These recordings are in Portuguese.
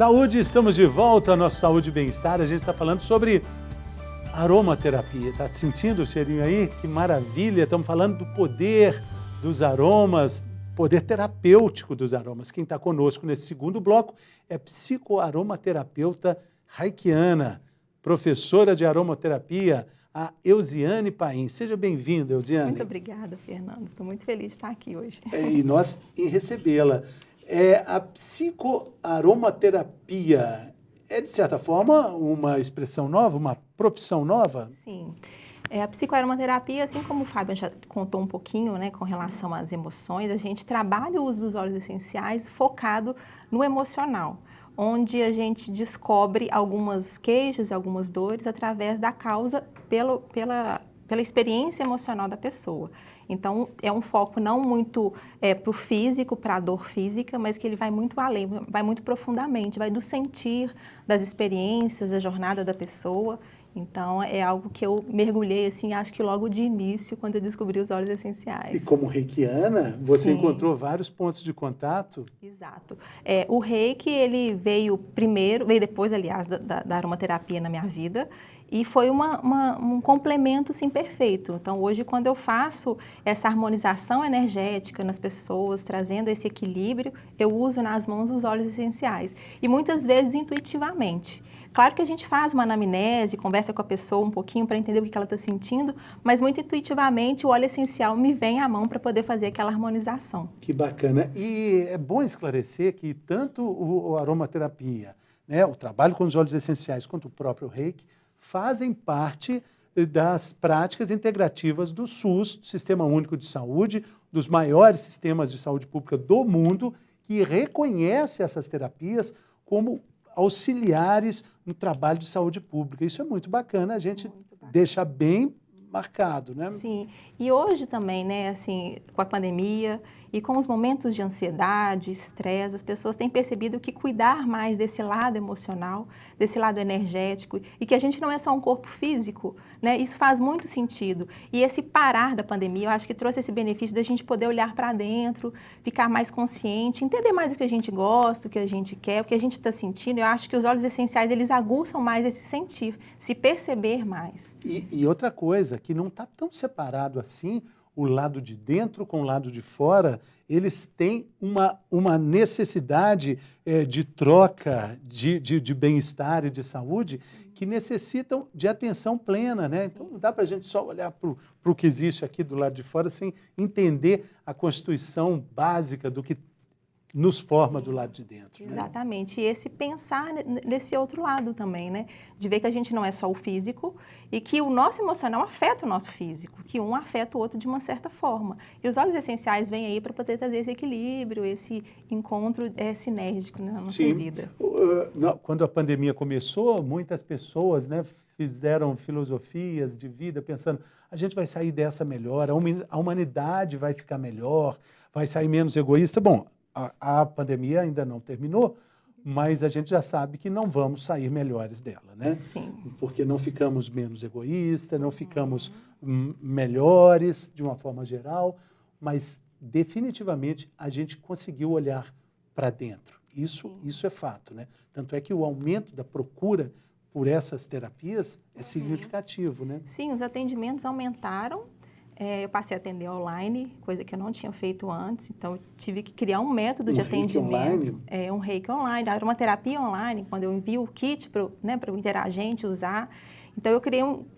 Saúde, estamos de volta, nosso Saúde e Bem-Estar. A gente está falando sobre aromaterapia. Está sentindo o cheirinho aí? Que maravilha! Estamos falando do poder dos aromas, poder terapêutico dos aromas. Quem está conosco nesse segundo bloco é psicoaromaterapeuta reikiana, professora de aromaterapia, a Eusiane Paim. Seja bem-vinda, Eusiane. Muito obrigada, Fernando. Estou muito feliz de estar aqui hoje. E nós em recebê-la. A psicoaromaterapia é, de certa forma, uma expressão nova, uma profissão nova? Sim. A psicoaromaterapia, assim como o Fábio já contou um pouquinho, né, com relação às emoções, a gente trabalha o uso dos óleos essenciais focado no emocional, onde a gente descobre algumas queixas e algumas dores através da causa pela experiência emocional da pessoa. Então, é um foco não muito para o físico, para a dor física, mas que ele vai muito além, vai muito profundamente, vai do sentir, das experiências, da jornada da pessoa. Então, é algo que eu mergulhei, assim, acho que logo de início, quando eu descobri os óleos essenciais. E como reikiana, você Sim. encontrou vários pontos de contato? Exato. O reiki, ele veio depois, aliás, da aromaterapia na minha vida, e foi um complemento, sim, perfeito. Então, hoje, quando eu faço essa harmonização energética nas pessoas, trazendo esse equilíbrio, eu uso nas mãos os óleos essenciais. E muitas vezes intuitivamente. Claro que a gente faz uma anamnese, conversa com a pessoa um pouquinho para entender o que ela está sentindo, mas muito intuitivamente o óleo essencial me vem à mão para poder fazer aquela harmonização. Que bacana. E é bom esclarecer que tanto a aromaterapia, né, o trabalho com os óleos essenciais, quanto o próprio reiki, fazem parte das práticas integrativas do SUS, do Sistema Único de Saúde, dos maiores sistemas de saúde pública do mundo, que reconhece essas terapias como auxiliares no trabalho de saúde pública. Isso é muito bacana, a gente deixa bem marcado, né? Sim, e hoje também, né, assim, com a pandemia e com os momentos de ansiedade, estresse, as pessoas têm percebido que cuidar mais desse lado emocional, desse lado energético, e que a gente não é só um corpo físico, né, isso faz muito sentido. E esse parar da pandemia, eu acho que trouxe esse benefício da gente poder olhar para dentro, ficar mais consciente, entender mais o que a gente gosta, o que a gente quer, o que a gente está sentindo. Eu acho que os óleos essenciais, eles aguçam mais esse sentir, se perceber mais. E outra coisa, que não está tão separado assim, o lado de dentro com o lado de fora, eles têm uma necessidade de troca, de bem-estar e de saúde, que necessitam de atenção plena, né? Então não dá para a gente só olhar para o que existe aqui do lado de fora sem entender a constituição básica do que nos forma do lado de dentro. Exatamente, né? E esse pensar nesse outro lado também, né? De ver que a gente não é só o físico e que o nosso emocional afeta o nosso físico, que um afeta o outro de uma certa forma. E os óleos essenciais vêm aí para poder trazer esse equilíbrio, esse encontro sinérgico na nossa vida. Quando a pandemia começou, muitas pessoas, né, fizeram filosofias de vida pensando, a gente vai sair dessa melhor, a humanidade vai ficar melhor, vai sair menos egoísta. Bom, a pandemia ainda não terminou, mas a gente já sabe que não vamos sair melhores dela, né? Sim. Porque não ficamos menos egoístas, não ficamos melhores de uma forma geral, mas definitivamente a gente conseguiu olhar para dentro. Isso é fato, né? Tanto é que o aumento da procura por essas terapias é significativo, né? Sim, os atendimentos aumentaram. Eu passei a atender online, coisa que eu não tinha feito antes, então eu tive que criar um método de atendimento. Um reiki online, a aromaterapia online, quando eu envio o kit para o interagente usar. Então eu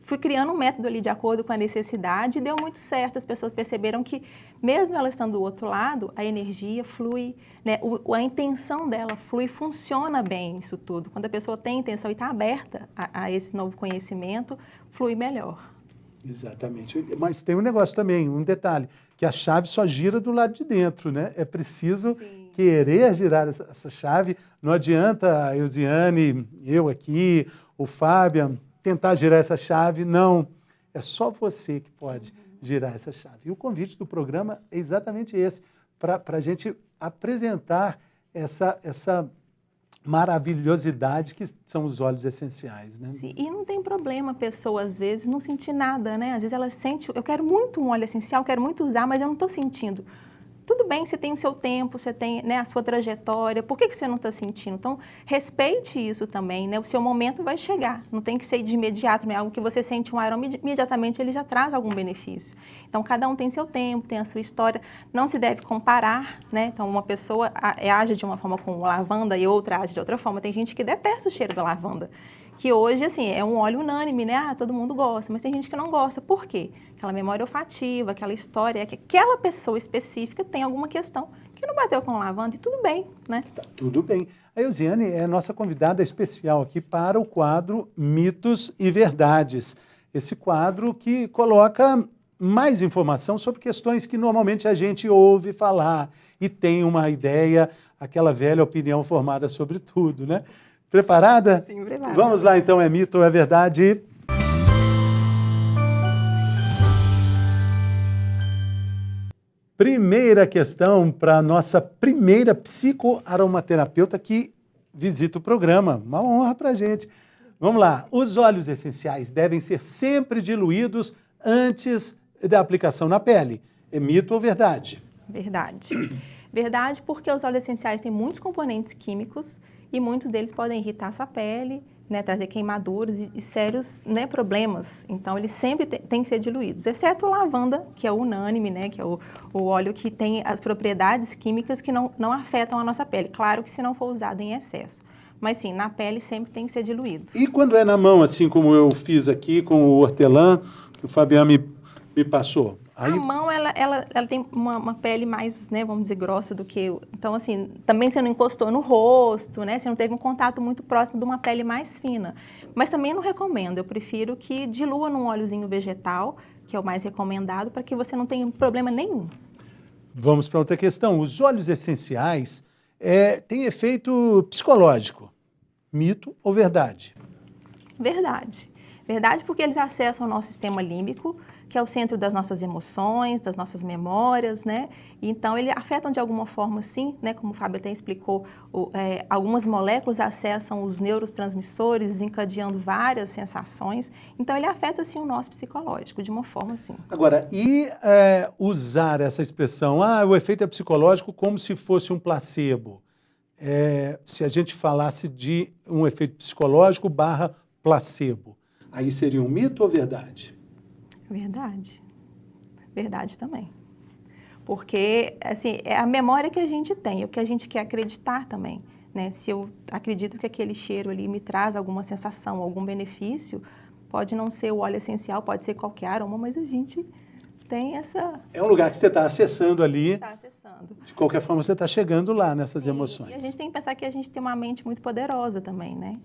fui criando um método ali de acordo com a necessidade e deu muito certo. As pessoas perceberam que, mesmo ela estando do outro lado, a energia flui, né? A intenção dela flui, funciona bem isso tudo. Quando a pessoa tem intenção e está aberta a esse novo conhecimento, flui melhor. Exatamente. Mas tem um negócio também, um detalhe, que a chave só gira do lado de dentro, né? É preciso querer girar essa chave. Não adianta a Eusiane, eu aqui, o Fábio, tentar girar essa chave. Não, é só você que pode girar essa chave. E o convite do programa é exatamente esse, para a gente apresentar essa maravilhosidade que são os óleos essenciais, né? Sim, e não tem problema a pessoa, às vezes, não sentir nada, né? Às vezes ela sente, eu quero muito um óleo essencial, quero muito usar, mas eu não estou sentindo. Tudo bem, você tem o seu tempo, você tem, né, a sua trajetória, por que você não está sentindo? Então, respeite isso também, né? O seu momento vai chegar, não tem que ser de imediato, não é algo que você sente um aroma, imediatamente ele já traz algum benefício. Então, cada um tem seu tempo, tem a sua história, não se deve comparar, né? Então, uma pessoa age de uma forma com lavanda e outra age de outra forma. Tem gente que detesta o cheiro da lavanda, que hoje, assim, é um óleo unânime, né? Ah, todo mundo gosta, mas tem gente que não gosta. Por quê? Aquela memória olfativa, aquela história, que aquela pessoa específica tem alguma questão que não bateu com lavanda e tudo bem, né? Tá, tudo bem. A Elziane é nossa convidada especial aqui para o quadro Mitos e Verdades. Esse quadro que coloca mais informação sobre questões que normalmente a gente ouve falar e tem uma ideia, aquela velha opinião formada sobre tudo, né? Preparada? Sim, preparada. Vamos lá, então, é mito ou é verdade? Primeira questão para a nossa primeira psicoaromaterapeuta que visita o programa. Uma honra para a gente. Vamos lá. Os óleos essenciais devem ser sempre diluídos antes da aplicação na pele. É mito ou verdade? Verdade. Verdade, porque os óleos essenciais têm muitos componentes químicos e muitos deles podem irritar a sua pele, né, trazer queimaduras e sérios, né, problemas. Então, eles sempre têm que ser diluídos, exceto o lavanda, que é o unânime, né, que é o óleo que tem as propriedades químicas que não afetam a nossa pele. Claro que se não for usado em excesso. Mas sim, na pele sempre tem que ser diluído. E quando é na mão, assim como eu fiz aqui com o hortelã, que o Fabiano me passou? Aí... A mão, ela tem uma pele mais, né, vamos dizer, grossa do que... Então, assim, também você não encostou no rosto, né? Você não teve um contato muito próximo de uma pele mais fina. Mas também não recomendo. Eu prefiro que dilua num óleozinho vegetal, que é o mais recomendado, para que você não tenha problema nenhum. Vamos para outra questão. Os óleos essenciais têm efeito psicológico. Mito ou verdade? Verdade. Verdade, porque eles acessam o nosso sistema límbico, que é o centro das nossas emoções, das nossas memórias, né? Então, eles afetam de alguma forma, sim, né? Como o Fábio até explicou, algumas moléculas acessam os neurotransmissores, desencadeando várias sensações. Então, ele afeta, sim, o nosso psicológico, de uma forma, sim. Agora, e usar essa expressão, o efeito é psicológico, como se fosse um placebo? Se a gente falasse de um efeito psicológico / placebo, aí seria um mito ou verdade? Verdade. Verdade também. Porque, assim, é a memória que a gente tem, é o que a gente quer acreditar também, né? Se eu acredito que aquele cheiro ali me traz alguma sensação, algum benefício, pode não ser o óleo essencial, pode ser qualquer aroma, mas a gente tem essa... É um lugar que você está acessando ali. Está acessando. De qualquer forma, você está chegando lá nessas emoções. E a gente tem que pensar que a gente tem uma mente muito poderosa também, né?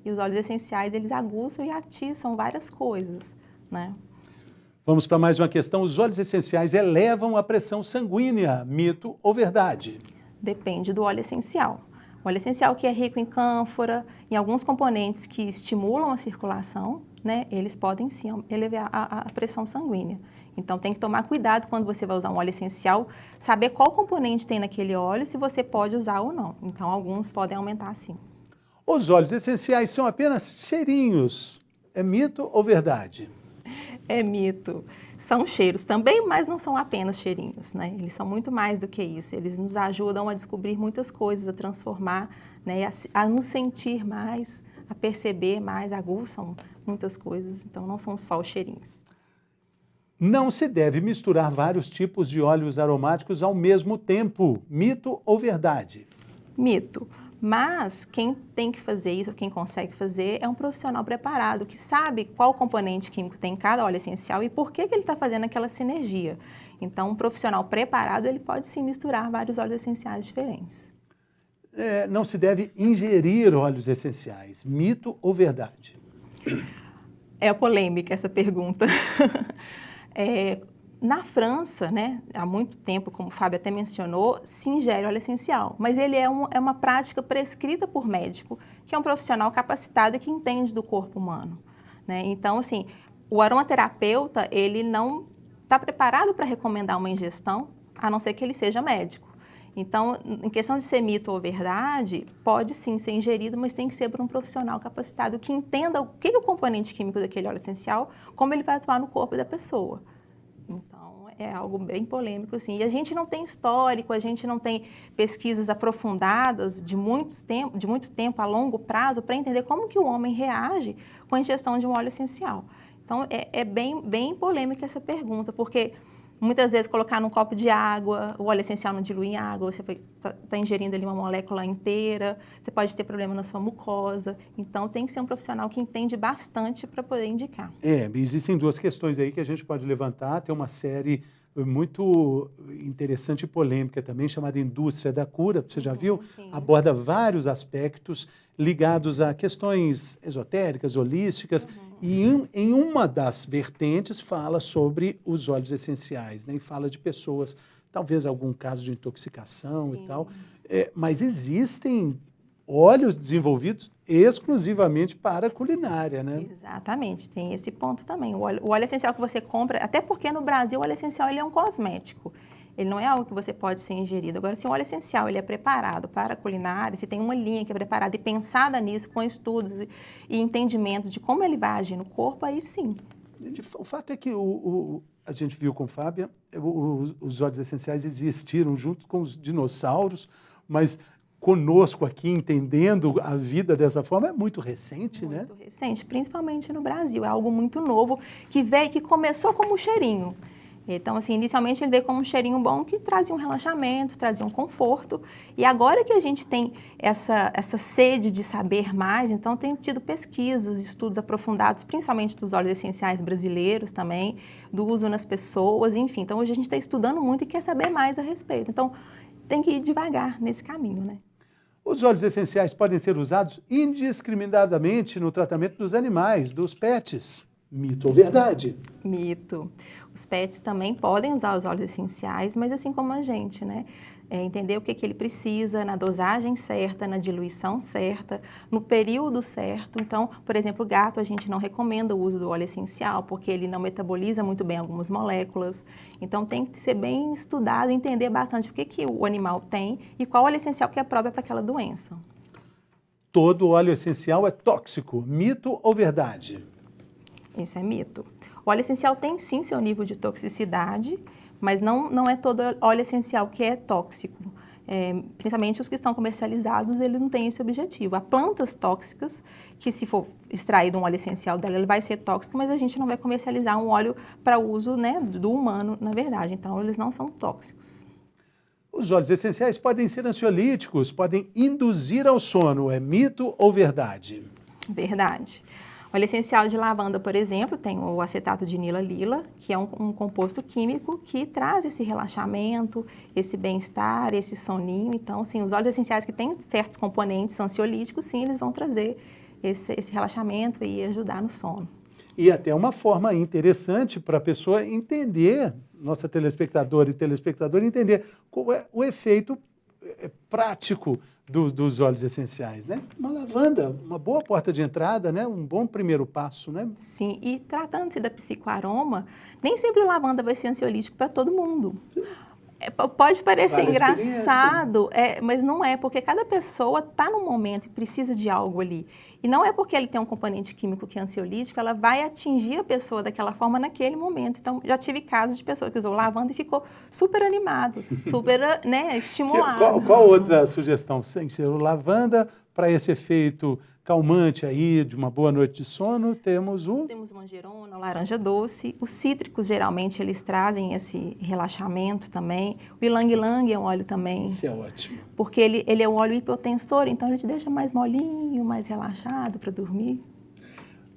E os óleos essenciais, eles aguçam e atiçam várias coisas, né? Vamos para mais uma questão. Os óleos essenciais elevam a pressão sanguínea. Mito ou verdade? Depende do óleo essencial. O óleo essencial que é rico em cânfora, em alguns componentes que estimulam a circulação, né? Eles podem sim elevar a pressão sanguínea. Então, tem que tomar cuidado quando você vai usar um óleo essencial, saber qual componente tem naquele óleo, se você pode usar ou não. Então, alguns podem aumentar sim. Os óleos essenciais são apenas cheirinhos. É mito ou verdade? É mito. São cheiros também, mas não são apenas cheirinhos, né? Eles são muito mais do que isso. Eles nos ajudam a descobrir muitas coisas, a transformar, né? A nos sentir mais, a perceber mais, aguçam muitas coisas. Então, não são só os cheirinhos. Não se deve misturar vários tipos de óleos aromáticos ao mesmo tempo. Mito ou verdade? Mito. Mas quem tem que fazer isso, quem consegue fazer, é um profissional preparado, que sabe qual componente químico tem em cada óleo essencial e por que ele está fazendo aquela sinergia. Então, um profissional preparado, ele pode sim misturar vários óleos essenciais diferentes. Não se deve ingerir óleos essenciais. Mito ou verdade? É polêmica essa pergunta. Na França, né, há muito tempo, como o Fábio até mencionou, se ingere óleo essencial, mas ele é uma prática prescrita por médico, que é um profissional capacitado e que entende do corpo humano, né? Então, assim, o aromaterapeuta, ele não está preparado para recomendar uma ingestão, a não ser que ele seja médico. Então, em questão de ser mito ou verdade, pode sim ser ingerido, mas tem que ser por um profissional capacitado que entenda o que é o componente químico daquele óleo essencial, como ele vai atuar no corpo da pessoa. Então, é algo bem polêmico, assim. E a gente não tem histórico, a gente não tem pesquisas aprofundadas de muito tempo, a longo prazo, para entender como que o homem reage com a ingestão de um óleo essencial. Então, é bem polêmica essa pergunta, porque muitas vezes colocar num copo de água, o óleo essencial não dilui em água, você está ingerindo ali uma molécula inteira, você pode ter problema na sua mucosa. Então, tem que ser um profissional que entende bastante para poder indicar. Existem duas questões aí que a gente pode levantar. Tem uma série muito interessante e polêmica também, chamada Indústria da Cura, você já viu? Sim. Aborda vários aspectos ligados a questões esotéricas, holísticas, e em uma das vertentes fala sobre os óleos essenciais, né? E fala de pessoas, talvez algum caso de intoxicação e tal, mas existem óleos desenvolvidos exclusivamente para a culinária, né? Exatamente, tem esse ponto também. O óleo essencial que você compra, até porque no Brasil o óleo essencial ele é um cosmético. Ele não é algo que você pode ser ingerido. Agora, se o óleo essencial ele é preparado para a culinária, se tem uma linha que é preparada e pensada nisso, com estudos e entendimento de como ele vai agir no corpo, aí sim. O fato é que a gente viu com Fábia, os óleos essenciais existiram junto com os dinossauros, mas conosco aqui, entendendo a vida dessa forma, é muito recente, né? Muito recente, principalmente no Brasil. É algo muito novo que começou como cheirinho. Então, assim, inicialmente ele veio como um cheirinho bom que trazia um relaxamento, trazia um conforto. E agora que a gente tem essa sede de saber mais, então tem tido pesquisas, estudos aprofundados, principalmente dos óleos essenciais brasileiros também, do uso nas pessoas, enfim. Então, hoje a gente está estudando muito e quer saber mais a respeito. Então, tem que ir devagar nesse caminho, né? Os óleos essenciais podem ser usados indiscriminadamente no tratamento dos animais, dos pets. Mito ou verdade? Mito. Os pets também podem usar os óleos essenciais, mas assim como a gente, né? Entender o que ele precisa, na dosagem certa, na diluição certa, no período certo. Então, por exemplo, o gato, a gente não recomenda o uso do óleo essencial, porque ele não metaboliza muito bem algumas moléculas. Então, tem que ser bem estudado, entender bastante o que o animal tem e qual óleo essencial que é próprio para aquela doença. Todo óleo essencial é tóxico. Mito ou verdade? Isso é mito. O óleo essencial tem sim seu nível de toxicidade, mas não é todo óleo essencial que é tóxico. Principalmente os que estão comercializados, ele não tem esse objetivo. Há plantas tóxicas que, se for extraído um óleo essencial dela, ele vai ser tóxico, mas a gente não vai comercializar um óleo para uso, né, do humano, na verdade. Então, eles não são tóxicos. Os óleos essenciais podem ser ansiolíticos, podem induzir ao sono. É mito ou verdade? Verdade. O óleo essencial de lavanda, por exemplo, tem o acetato de nila-lila, que é um composto químico que traz esse relaxamento, esse bem-estar, esse soninho. Então, sim, os óleos essenciais que têm certos componentes ansiolíticos, sim, eles vão trazer esse relaxamento e ajudar no sono. E até uma forma interessante para a pessoa entender, nossa telespectadora e telespectador, entender qual é o efeito prático dos óleos essenciais, né? Uma lavanda, uma boa porta de entrada, né? Um bom primeiro passo, né? Sim, e tratando-se da psicoaroma, nem sempre o lavanda vai ser ansiolítico para todo mundo. Pode parecer engraçado, mas não é, porque cada pessoa está num momento e precisa de algo ali. E não é porque ele tem um componente químico que é ansiolítico, ela vai atingir a pessoa daquela forma naquele momento. Então, já tive casos de pessoa que usou lavanda e ficou super animado, super, né, estimulado. Qual outra sugestão? Sem ser o lavanda, para esse efeito calmante aí, de uma boa noite de sono, temos o... Temos manjerona, laranja doce. Os cítricos, geralmente, eles trazem esse relaxamento também. O ylang-ylang é um óleo também. Isso é ótimo. Porque ele é um óleo hipotensor, então ele te deixa mais molinho, mais relaxado para dormir.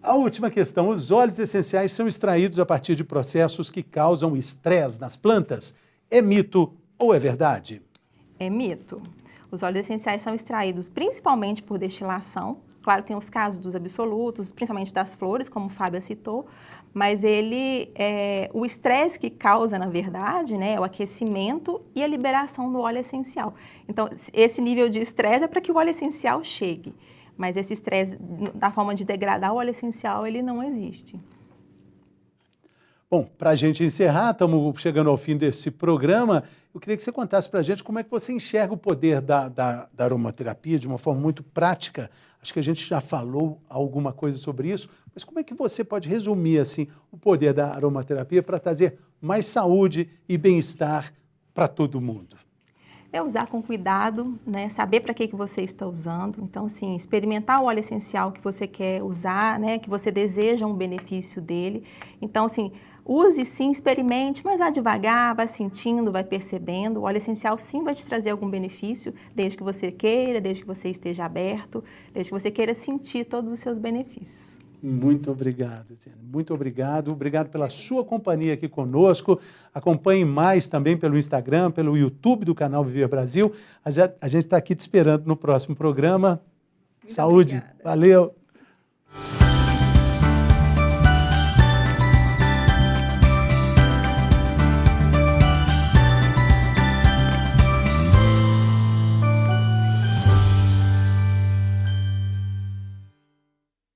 A última questão, os óleos essenciais são extraídos a partir de processos que causam estresse nas plantas. É mito ou é verdade? É mito. Os óleos essenciais são extraídos principalmente por destilação. Claro, tem os casos dos absolutos, principalmente das flores, como o Fábio citou, mas o estresse que causa, na verdade, né, é o aquecimento e a liberação do óleo essencial. Então, esse nível de estresse é para que o óleo essencial chegue, mas esse estresse, da forma de degradar o óleo essencial, ele não existe. Bom, para a gente encerrar, estamos chegando ao fim desse programa, eu queria que você contasse para a gente como é que você enxerga o poder da aromaterapia de uma forma muito prática. Acho que a gente já falou alguma coisa sobre isso, mas como é que você pode resumir assim, o poder da aromaterapia para trazer mais saúde e bem-estar para todo mundo? É usar com cuidado, né? Saber para que você está usando. Então, assim, experimentar o óleo essencial que você quer usar, né? Que você deseja um benefício dele. Então, assim, use sim, experimente, mas vá devagar, vá sentindo, vai percebendo. O óleo essencial sim vai te trazer algum benefício, desde que você queira, desde que você esteja aberto, desde que você queira sentir todos os seus benefícios. Muito obrigado, Luciane. Muito obrigado. Obrigado pela sua companhia aqui conosco. Acompanhe mais também pelo Instagram, pelo YouTube do canal Viver Brasil. A gente está aqui te esperando no próximo programa. Muito Saúde. obrigada. Valeu.